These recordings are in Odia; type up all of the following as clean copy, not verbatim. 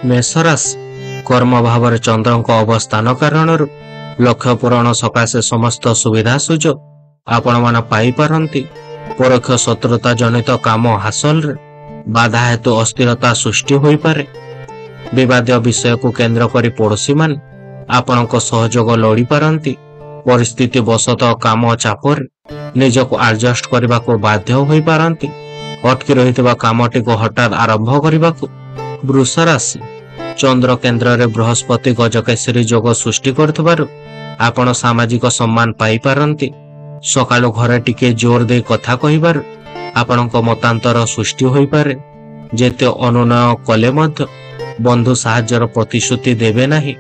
मेष राशि कर्म भाव चंद्र अवस्थान कारण लक्ष्य पूरण सकाशे समस्त सुविधा सुजोग आपण मान पाई पारंती। परोक्ष शत्रुता जनित काम हासिल रे बाधा हेतु अस्थिरता सृष्टि होई पारे। विवाद विषय को केंद्र करी पड़ोशी मान आपणक सहयोग लड़ी पारंती। परिस्थिति वशतः काम चापर निजक एडजस्ट करने को बाध्य होई पारंती। अटकी रही कामटी को हठात आरंभ करने को। वृष राशि चंद्र केन्द्र रे बृहस्पति गजकेशरी जोग सृष्टि कर आपण सामाजिक सम्मान पाई पारंती। सकाळु घरे टिके जोर दे कथा कहिबार आपणक मतांतर सृष्टि होई पारे। जेते अनुनय कले मध्य बंधु साहाय्यर प्रतिश्रुति देबे नाही।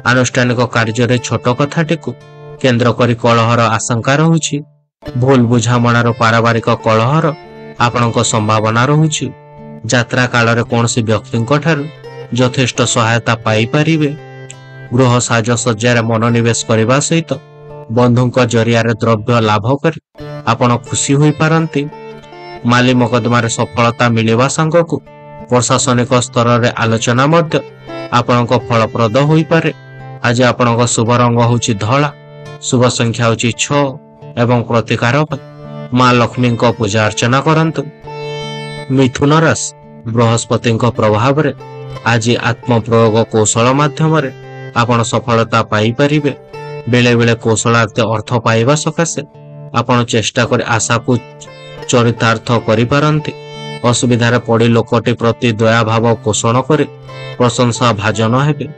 आनुष्ठानिक कार्य रे छोट कथाटी को केंद्र करी कलहर आशंका रहुछि। भूल बुझामणार पारिवारिक कलहर आपणक संभावना रहुछि। यात्रा काल रे कोनसी व्यक्तिंक ठारू यथेष्ट सहायता पाई पारिबे। गृह साजसज्जार मनोनिवेश करने सहित बंधुक जरिया द्रव्य लाभ कर आपण खुशी होई पारंती। माली मकदमार सफलता मिलवा सांग को प्रशासनिक स्तर रे आलोचना मध्य आपणक फलप्रद होई पारे। आज आपणक शुभ रंग होची धला, शुभ संख्या होची 6 एवं प्रतिकार मां लक्ष्मी को पूजा अर्चना करंतु। मिथुन राशि बृहस्पति प्रभाव रे आज आत्म प्रयोग कौशल माध्यम रे आपण सफलता पाई परिबे। बेले बेले कौशलार्थ अर्थ पाइबा सकाशे आपण चेष्टा कर आशा को चरितार्थ करि पारंती। असुविधार पड़ी लोकटी प्रति दया भाव पोषण करे प्रशंसा भाजन हेबे।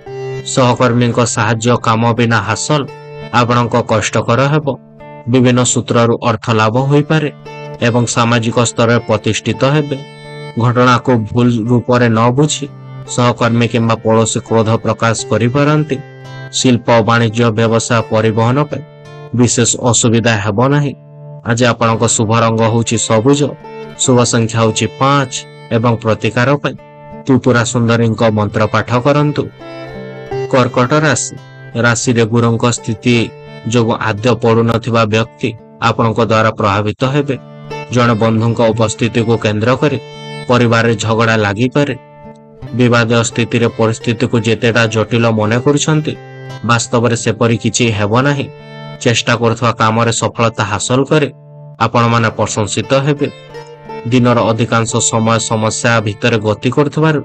सहकर्मी साहाय्य काम बिना हासिल आपणक कष्टकर हेबो। विभिन्न सूत्ररु अर्थ लाभ होई पारे एवं सामाजिक स्तर प्रतिष्ठित हेबे। घटना को भूल रूप रे न बुझी सहकर्मी किंबा पड़ोशी क्रोध प्रकाश करि पारंती। शिल्प वाणिज्य व्यवसाय परिवहन पे विशेष असुविधा हेबो नाही। आज आपणक शुभ रंग होची सबुज, शुभ संख्या होची 5 एवं प्रतिकार पे त्रिपुरा सुंदरी मंत्र पाठ करंतु। कर्कट राशि राशि रे गुरुंक स्थिति जो आद्य पड़ु नथिबा व्यक्ति आपणक द्वारा प्रभावित हेबे। जन बंधुंक उपस्थिति को केंद्र करे परिवार रे झगड़ा लागि पारे। विवाद स्थिति रे परिस्थिति को जेतेटा जटिल मने करूछंती वास्तव रे सेपरि किछि हेबो नाही। चेष्टा करथवा काम रे सफलता हासिल करे आपण माने प्रशंसित हेबे। दिनर अधिकांश समय समस्या भितर गति करथवार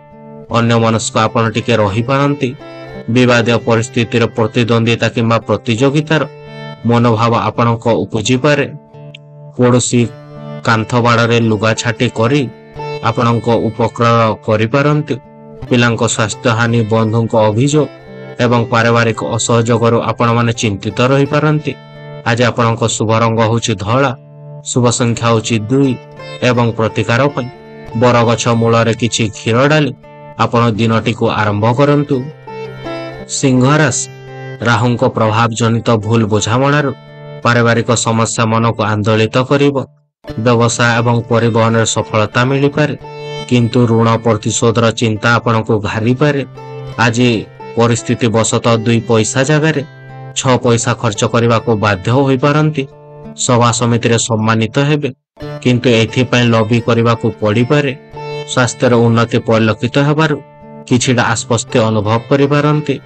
अन्य मनस्क आपण टिके रही पारंती। विवाद परिस्थिति रे प्रतिद्वंदिता किंबा प्रतियोगितार मनोभाव आपणक उपजी पारे। पड़ोशी कांथ बाड़े लुगा छाटी करी आपणक उपकार करि पारंती। पिलांक स्वास्थ्य हानि बंधुंक अभियोग एवं पारिवारिक असहयोग आपण माने चिंतित रही पारंती। आज आपणक शुभ रंग होची धला, शुभ संख्या होची 2 एवं प्रतिकार पई बरगछ मूल रे किछि क्षीर डाली आपण दिनटी को आरंभ करंतु। सिंह राशि राहुंक प्रभाव जनित भूल बुझामणार पारिवारिक समस्या मन को आंदोलित करिवो। व्यवसाय एवं परिवहन रे सफलता मिली पारे किंतु ऋण प्रतिशोधर चिंता आपण को घारी पारे। आज परिस्थिति वशतः 2 पैसा जगह 6 पैसा खर्च करने को बाध्य होई पारंती। सभा समिति रे सम्मानित हेबे किंतु एथिपाई लॉबी करने को पड़ी पारे। स्वास्थ्य उन्नति परिलक्षित हेबारु किछिटा आश्वस्ति अनुभव करि पारंती।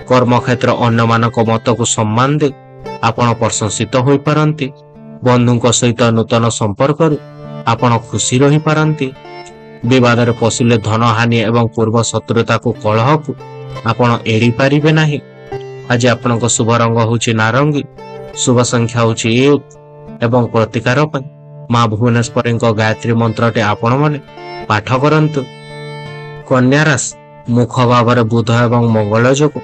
कर्म क्षेत्र अन्य मानक मत को सम्मान दे आपण प्रशंसित होई पारंती। बंधुंक सहित नूतन संपर्क आपण खुशी रही पारंती। विवाद रे पसिले धन हानि एवं पूर्व शत्रुता को कलह को आपण एड़ी पारिबे नाही। आज आपणक शुभ रंग होची नारंगी, शुभ संख्या होची 1 एवं प्रतिकार पई मां भुवनेश्वरी गायत्री मंत्रटे आपण माने पाठ करंतु। कन्या राशि मुख भाव रे बुध एवं मंगल जोग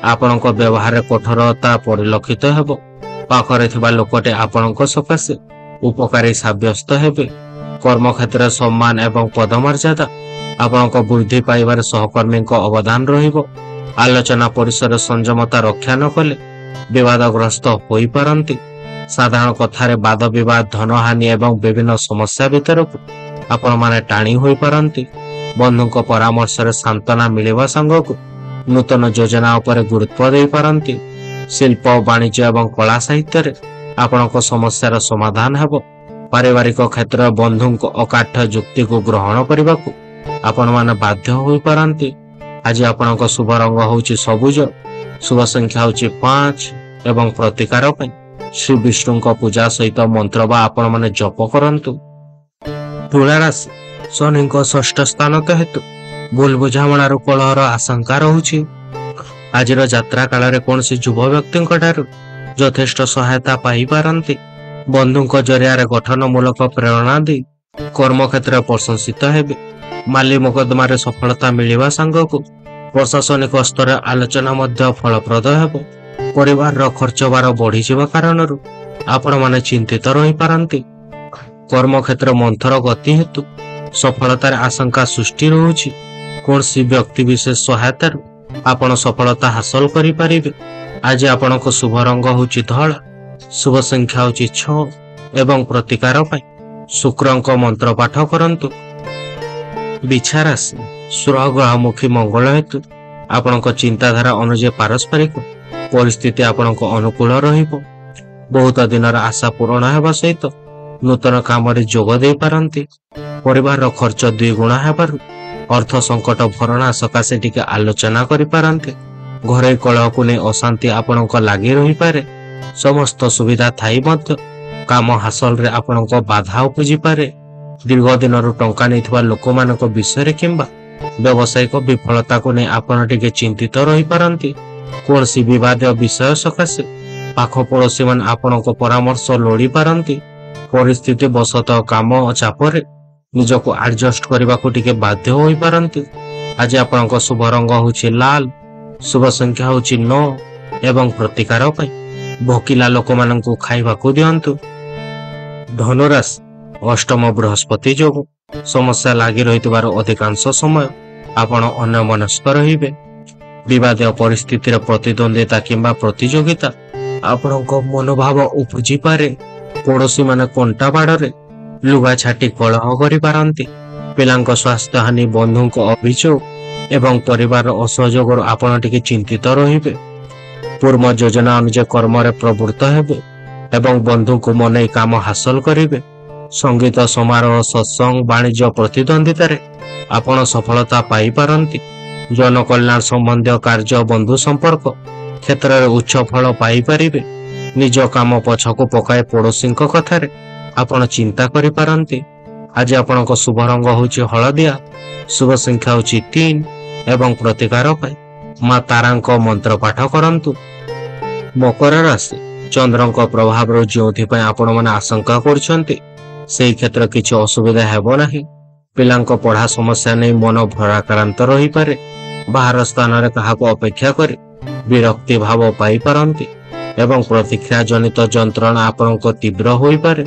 आपणक व्यवहार कठोरता परिलक्षित हेबो। पाखरे थिबा लोकटे आपणक सकाशे उपकारी साब्यस्त हेबे। कर्म क्षेत्र सम्मान एवं पदमर्यादा आपणक वृद्धि पाइबार सहकर्मी अवदान रहिबो। आलोचना परिसर संयमता रक्षा न कले विवादग्रस्त होई पारंती। साधारण कथारे वाद विवाद धन हानि एवं विभिन्न समस्या भीतर को आपण माने टाणी होई पारंती। बंधुक परामर्श रे सांत्वना मिलवा संग को नूतन योजना उपर गुरुत्व दे पारंती। शिल्प वाणिज्य एवं कला साहित्य रे आपणक समस्यार समाधान हेबो। पारिवारिक क्षेत्र बंधुक अकाठ युक्ति को ग्रहण करने को आपण माने बाध्य होई पारंती। ଆଜି ଆପଣଙ୍କ ଶୁଭ ରଙ୍ଗ ହେଉଛି ସବୁଜ, ଶୁଭ ସଂଖ୍ୟା ହେଉଛି 5 ଏବଂ ପ୍ରତିକାର ପାଇଁ ଶ୍ରୀ ବିଷ୍ଣୁଙ୍କ ପୂଜା ସହିତ ମନ୍ତ୍ର ବା ଆପଣମାନେ ଜପ କରନ୍ତୁ। ତୁଳା ରାଶି, ଶନିଙ୍କ ଷଷ୍ଠ ସ୍ଥାନତ ହେତୁ ଭୁଲ ବୁଝାମଣାରୁ କଳହର ଆଶଙ୍କା ରହୁଛି। ଆଜିର ଯାତ୍ରା କାଳରେ କୌଣସି ଯୁବ ବ୍ୟକ୍ତିଙ୍କ ଠାରୁ ଯଥେଷ୍ଟ ସହାୟତା ପାଇପାରନ୍ତି। ବନ୍ଧୁଙ୍କ ଜରିଆରେ ଗଠନମୂଳକ ପ୍ରେରଣା ଦେଇ କର୍ମକ୍ଷେତ୍ରରେ ପ୍ରଶଂସିତ ହେବେ। ମାଲି ମୋକଦ୍ଦମାରେ ସଫଳତା ମିଳିବା ସାଙ୍ଗକୁ ପ୍ରଶାସନିକ ସ୍ତରରେ ଆଲୋଚନା ମଧ୍ୟ ଫଳପ୍ରଦ ହେବ। ପରିବାରର ଖର୍ଚ୍ଚଭାର ବଢିଯିବା କାରଣରୁ ଆପଣମାନେ ଚିନ୍ତିତ ରହିପାରନ୍ତି। କର୍ମକ୍ଷେତ୍ର ମନ୍ଥର ଗତି ହେତୁ ସଫଳତାର ଆଶଙ୍କା ସୃଷ୍ଟି ରହୁଛି। କୌଣସି ବ୍ୟକ୍ତି ବିଶେଷ ସହାୟତାରୁ ଆପଣ ସଫଳତା ହାସଲ କରିପାରିବେ। ଆଜି ଆପଣଙ୍କ ଶୁଭ ରଙ୍ଗ ହେଉଛି ଧଳା, ଶୁଭ ସଂଖ୍ୟା ହେଉଛି 6 ଏବଂ ପ୍ରତିକାର ପାଇଁ ଶୁକ୍ରଙ୍କ ମନ୍ତ୍ର ପାଠ କରନ୍ତୁ। ବିଛା ରାଶି, ସୁରଗ୍ରହମୁଖୀ ମଙ୍ଗଳ ହେତୁ ଆପଣଙ୍କ ଚିନ୍ତାଧାରା ଅନୁଯାୟୀ ପାରସ୍ପରିକ ପରିସ୍ଥିତି ଆପଣଙ୍କ ଅନୁକୂଳ ରହିବ। ବହୁତ ଦିନର ଆଶା ପୂରଣ ହେବା ସହିତ ନୂତନ କାମରେ ଯୋଗ ଦେଇପାରନ୍ତି। ପରିବାରର ଖର୍ଚ୍ଚ 2 ଗୁଣା ହେବାରୁ ଅର୍ଥ ସଙ୍କଟ ଭରଣା ସକାଶେ ଟିକେ ଆଲୋଚନା କରିପାରନ୍ତି। ଘରୋଇ କଳହକୁ ନେଇ ଅଶାନ୍ତି ଆପଣଙ୍କ ଲାଗି ରହିପାରେ। ସମସ୍ତ ସୁବିଧା ଥାଇ ମଧ୍ୟ କାମ ହାସଲରେ ଆପଣଙ୍କ ବାଧା ଉପୁଜିପାରେ। ଦୀର୍ଘ ଦିନରୁ ଟଙ୍କା ନେଇଥିବା ଲୋକମାନଙ୍କ ବିଷୟରେ କିମ୍ବା ବ୍ୟବସାୟିକ ବିଫଳତାକୁ ନେଇ ଆପଣ ଟିକେ ଚିନ୍ତିତ ରହିପାରନ୍ତି। କୌଣସି ବିବାଦୀୟ ବିଷୟ ସକାଶେ ପାଖ ପଡ଼ୋଶୀମାନେ ଆପଣଙ୍କ ପରାମର୍ଶ ଲୋଡ଼ିପାରନ୍ତି। ପରିସ୍ଥିତି ବଶତଃ କାମ ଚାପରେ ନିଜକୁ ଆଡଜଷ୍ଟ କରିବାକୁ ଟିକେ ବାଧ୍ୟ ହୋଇପାରନ୍ତି। ଆଜି ଆପଣଙ୍କ ଶୁଭ ରଙ୍ଗ ହେଉଛି ଲାଲ, ଶୁଭ ସଂଖ୍ୟା ହେଉଛି 9 ଏବଂ ପ୍ରତିକାର ପାଇଁ ଭୋକିଲା ଲୋକମାନଙ୍କୁ ଖାଇବାକୁ ଦିଅନ୍ତୁ। ଧନୁରାଶି, ଅଷ୍ଟମ ବୃହସ୍ପତି ଯୋଗୁଁ ସମସ୍ୟା ଲାଗି ରହିଥିବାର ଅଧିକାଂଶ ସମୟ ଆପଣ ଅନ୍ୟମନସ୍କ ରହିବେ। ବିବାଦୀୟ ପରିସ୍ଥିତିରେ ପ୍ରତିଦ୍ୱନ୍ଦ୍ୱିତା କିମ୍ବା ପ୍ରତିଯୋଗିତା ଆପଣଙ୍କ ମନୋଭାବ ଉପୁଜିପାରେ। ପଡ଼ୋଶୀମାନେ କଣ୍ଟା ବାଡ଼ରେ ଲୁଗା ଛାଟି କଳହ କରିପାରନ୍ତି। ପିଲାଙ୍କ ସ୍ୱାସ୍ଥ୍ୟହାନି, ବନ୍ଧୁଙ୍କ ଅଭିଯୋଗ ଏବଂ ପରିବାରର ଅସହଯୋଗରୁ ଆପଣ ଟିକେ ଚିନ୍ତିତ ରହିବେ। ପୂର୍ବ ଯୋଜନା ଅନୁଯାୟୀ କର୍ମରେ ପ୍ରବୃତ୍ତ ହେବେ ଏବଂ ବନ୍ଧୁଙ୍କୁ ମନେଇ କାମ ହାସଲ କରିବେ। ସଙ୍ଗୀତ ସମାରୋହ, ସତ୍ସଙ୍ଗ, ବାଣିଜ୍ୟ ପ୍ରତିଦ୍ୱନ୍ଦ୍ୱିତାରେ ଆପଣ ସଫଳତା ପାଇପାରନ୍ତି। ଜନକଲ୍ୟାଣ ସମ୍ବନ୍ଧୀୟ କାର୍ଯ୍ୟ, ବନ୍ଧୁ ସମ୍ପର୍କ କ୍ଷେତ୍ରରେ ଉଚ୍ଚ ଫଳ ପାଇପାରିବେ। ନିଜ କାମ ପଛକୁ ପକାଇ ପଡ଼ୋଶୀଙ୍କ କଥାରେ ଆପଣ ଚିନ୍ତା କରିପାରନ୍ତି। ଆଜି ଆପଣଙ୍କ ଶୁଭ ରଙ୍ଗ ହେଉଛି ହଳଦିଆ, ଶୁଭ ସଂଖ୍ୟା ହେଉଛି 3 ଏବଂ ପ୍ରତିକାର ପାଇଁ ମା ତାରାଙ୍କ ମନ୍ତ୍ର ପାଠ କରନ୍ତୁ। ମକର ରାଶି, ଚନ୍ଦ୍ରଙ୍କ ପ୍ରଭାବରୁ ଯେଉଁଥିପାଇଁ ଆପଣମାନେ ଆଶଙ୍କା କରୁଛନ୍ତି ସେହି କ୍ଷେତ୍ରରେ କିଛି ଅସୁବିଧା ହେବ ନାହିଁ। ପିଲାଙ୍କ ପଢ଼ା ସମସ୍ୟା ନେଇ ମନ ଭରାକ୍ରାନ୍ତ ରହିପାରେ। ବାହାର ସ୍ଥାନରେ କାହାକୁ ଅପେକ୍ଷା କରି ବିରକ୍ତି ଭାବ ପାଇପାରନ୍ତି ଏବଂ ପ୍ରତିକ୍ରିୟା ଜନିତ ଯନ୍ତ୍ରଣା ଆପଣଙ୍କ ତୀବ୍ର ହୋଇପାରେ।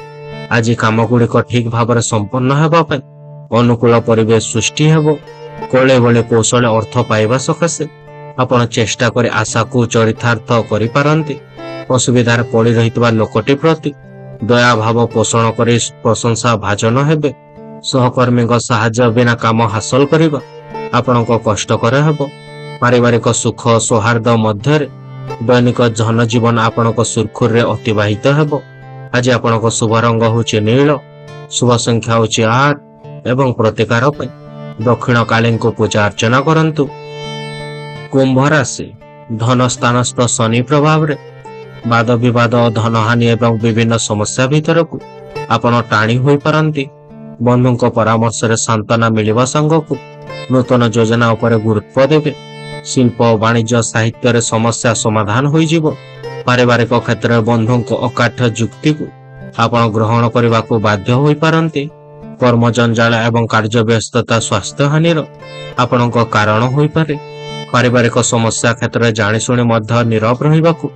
ଆଜି କାମଗୁଡ଼ିକ ଠିକ୍ ଭାବରେ ସମ୍ପନ୍ନ ହେବା ପାଇଁ ଅନୁକୂଳ ପରିବେଶ ସୃଷ୍ଟି ହେବ। କୌଣଭଳି କୌଶଳ ଅର୍ଥ ପାଇବା ସକାଶେ ଆପଣ ଚେଷ୍ଟା କରି ଆଶାକୁ ଚରିତାର୍ଥ କରିପାରନ୍ତି। ଅସୁବିଧାରେ ପଡ଼ି ରହିଥିବା ଲୋକଟି ପ୍ରତି ଦୟାଭାବ ପୋଷଣ କରି ପ୍ରଶଂସା ଭାଜନ ହେବେ। ସହକର୍ମୀଙ୍କ ସାହାଯ୍ୟ ବିନା କାମ ହାସଲ କରିବା ଆପଣଙ୍କ କଷ୍ଟକର ହେବ। ପାରିବାରିକ ସୁଖ ସୌହାର୍ଦ୍ଦ ମଧ୍ୟରେ ଦୈନିକ ଜନଜୀବନ ଆପଣଙ୍କ ସୁରୁଖୁରୁରେ ଅତିବାହିତ ହେବ। ଆଜି ଆପଣଙ୍କ ଶୁଭ ରଙ୍ଗ ହେଉଛି ନୀଳ, ଶୁଭ ସଂଖ୍ୟା ହେଉଛି 8 ଏବଂ ପ୍ରତିକାର ପାଇଁ ଦକ୍ଷିଣ କାଳୀଙ୍କୁ ପୂଜା ଅର୍ଚ୍ଚନା କରନ୍ତୁ। କୁମ୍ଭ ରାଶି, ଧନ ସ୍ଥାନସ୍ଥ ଶନି ପ୍ରଭାବରେ ବାଦ ବିବାଦ, ଧନହାନି ଏବଂ ବିଭିନ୍ନ ସମସ୍ୟା ଭିତରକୁ ଆପଣ ଟାଣି ହୋଇପାରନ୍ତି। ବନ୍ଧୁଙ୍କ ପରାମର୍ଶରେ ସାନ୍ତ୍ୱନା ମିଳିବା ସାଙ୍ଗକୁ ନୂତନ ଯୋଜନା ଉପରେ ଗୁରୁତ୍ୱ ଦେବେ। ଶିଳ୍ପ, ବାଣିଜ୍ୟ, ସାହିତ୍ୟରେ ସମସ୍ୟା ସମାଧାନ ହୋଇଯିବ। ପାରିବାରିକ କ୍ଷେତ୍ରରେ ବନ୍ଧୁଙ୍କ ଅକାଠ୍ୟ ଯୁକ୍ତିକୁ ଆପଣ ଗ୍ରହଣ କରିବାକୁ ବାଧ୍ୟ ହୋଇପାରନ୍ତି। କର୍ମଜଞ୍ଜାଳ ଏବଂ କାର୍ଯ୍ୟବ୍ୟସ୍ତତା ସ୍ୱାସ୍ଥ୍ୟହାନିର ଆପଣଙ୍କ କାରଣ ହୋଇପାରେ। ପାରିବାରିକ ସମସ୍ୟା କ୍ଷେତ୍ରରେ ଜାଣିଶୁଣି ମଧ୍ୟ ନୀରବ ରହିବାକୁ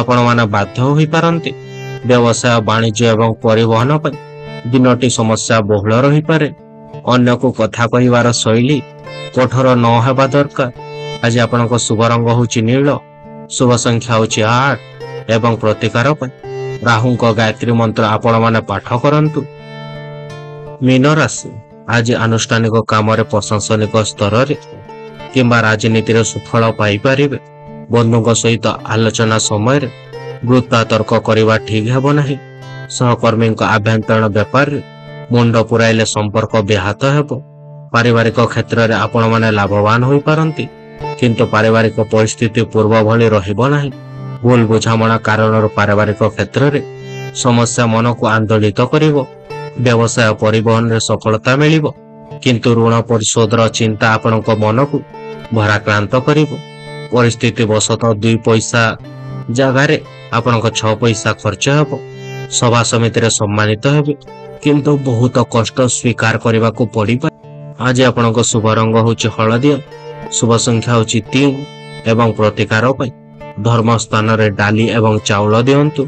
ଆପଣମାନେ ବାଧ୍ୟ ହୋଇପାରନ୍ତି। ବ୍ୟବସାୟ, ବାଣିଜ୍ୟ ଏବଂ ପରିବହନ ପାଇଁ ଦିନଟି ସମସ୍ୟା ବହୁଳ ରହିପାରେ। ଅନ୍ୟକୁ କଥା କହିବାର ଶୈଳୀ କଠୋର ନ ହେବା ଦରକାର। ଆଜି ଆପଣଙ୍କ ଶୁଭ ରଙ୍ଗ ହେଉଛି ନୀଳ, ଶୁଭ ସଂଖ୍ୟା ହେଉଛି 8 ଏବଂ ପ୍ରତିକାର ପାଇଁ ରାହୁଙ୍କ ଗାୟତ୍ରୀ ମନ୍ତ୍ର ଆପଣମାନେ ପାଠ କରନ୍ତୁ। ମୀନ ରାଶି, ଆଜି ଆନୁଷ୍ଠାନିକ କାମରେ ପ୍ରଶାସନିକ ସ୍ତରରେ କିମ୍ବା ରାଜନୀତିରେ ସୁଫଳ ପାଇପାରିବେ। ବନ୍ଧୁଙ୍କ ସହିତ ଆଲୋଚନା ସମୟରେ ବୃଥା ତର୍କ କରିବା ଠିକ୍ ହେବ ନାହିଁ। ସହକର୍ମୀଙ୍କ ଆଭ୍ୟନ୍ତରୀଣ ବ୍ୟାପାରରେ ମୁଣ୍ଡ ପୁରାଇଲେ ସମ୍ପର୍କ ବ୍ୟାହତ ହେବ। ପାରିବାରିକ କ୍ଷେତ୍ରରେ ଆପଣମାନେ ଲାଭବାନ ହୋଇପାରନ୍ତି। କିନ୍ତୁ ପାରିବାରିକ ପରିସ୍ଥିତି ପୂର୍ବ ଭଳି ରହିବ ନାହିଁ। ଭୁଲ ବୁଝାମଣା କାରଣରୁ ପାରିବାରିକ କ୍ଷେତ୍ରରେ ସମସ୍ୟା ମନକୁ ଆନ୍ଦୋଳିତ କରିବ। ବ୍ୟବସାୟ ପରିବହନରେ ସଫଳତା ମିଳିବ, କିନ୍ତୁ ଋଣ ପରିଶୋଧର ଚିନ୍ତା ଆପଣଙ୍କ ମନକୁ ଭାରାକ୍ରାନ୍ତ କରିବ। ପରିସ୍ଥିତି ବଶତଃ 2 ପଇସା ଜାଗାରେ ଆପଣଙ୍କ 6 ପଇସା ଖର୍ଚ୍ଚ ହେବ। ସଭା ସମିତିରେ ସମ୍ମାନିତ ହେବେ, କିନ୍ତୁ ବହୁତ କଷ୍ଟ ସ୍ୱୀକାର କରିବାକୁ ପଡ଼ିପାରେ। ଆଜି ଆପଣଙ୍କ ଶୁଭ ରଙ୍ଗ ହେଉଛି ହଳଦିଆ, ଶୁଭ ସଂଖ୍ୟା ହେଉଛି 3 ଏବଂ ପ୍ରତିକାର ପାଇଁ ଧର୍ମ ସ୍ଥାନରେ ଡାଲି ଏବଂ ଚାଉଳ ଦିଅନ୍ତୁ।